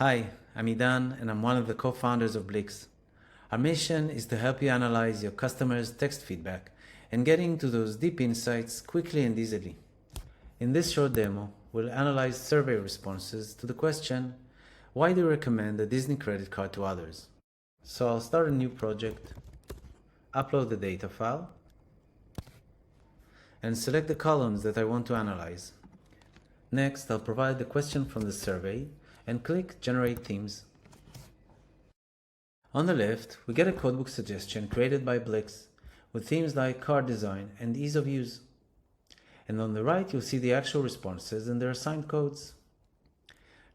Hi, I'm Idan and I'm one of the co-founders of Blix. Our mission is to help you analyze your customers' text feedback and getting to those deep insights quickly and easily. In this short demo, we'll analyze survey responses to the question, why do you recommend a Disney credit card to others? So I'll start a new project, upload the data file, and select the columns that I want to analyze. Next, I'll provide the question from the survey and click Generate Themes. On the left, we get a codebook suggestion created by Blix with themes like card design and ease of use. And on the right, you'll see the actual responses and their assigned codes.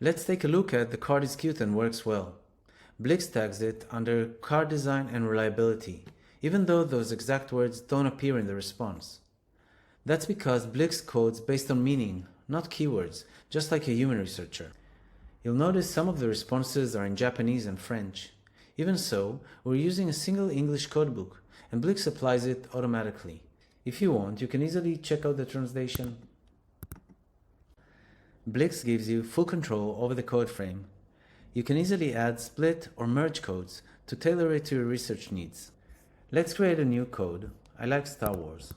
Let's take a look at the card is cute and works well. Blix tags it under card design and reliability, even though those exact words don't appear in the response. That's because Blix codes based on meaning, not keywords, just like a human researcher. You'll notice some of the responses are in Japanese and French. Even so, we're using a single English codebook, and Blix applies it automatically. If you want, you can easily check out the translation. Blix gives you full control over the code frame. You can easily add split or merge codes to tailor it to your research needs. Let's create a new code. I like Star Wars.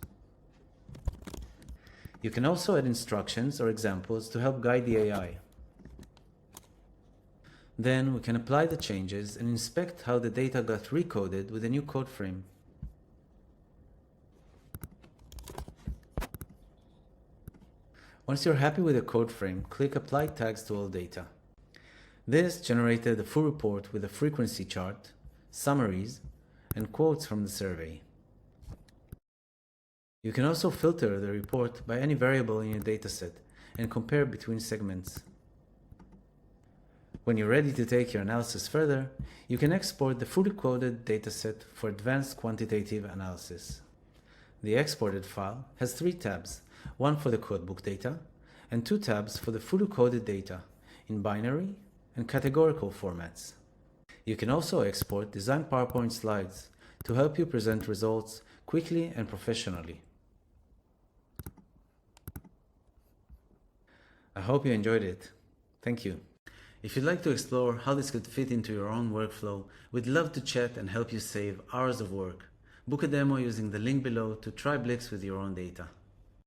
You can also add instructions or examples to help guide the AI. Then we can apply the changes and inspect how the data got recoded with a new code frame. Once you're happy with the code frame, click Apply Tags to All Data. This generated a full report with a frequency chart, summaries, and quotes from the survey. You can also filter the report by any variable in your dataset and compare between segments. When you're ready to take your analysis further, you can export the fully coded dataset for advanced quantitative analysis. The exported file has 3 tabs, one for the codebook data and 2 tabs for the fully coded data in binary and categorical formats. You can also export designed PowerPoint slides to help you present results quickly and professionally. I hope you enjoyed it. Thank you. If you'd like to explore how this could fit into your own workflow, we'd love to chat and help you save hours of work. Book a demo using the link below to try Blix with your own data.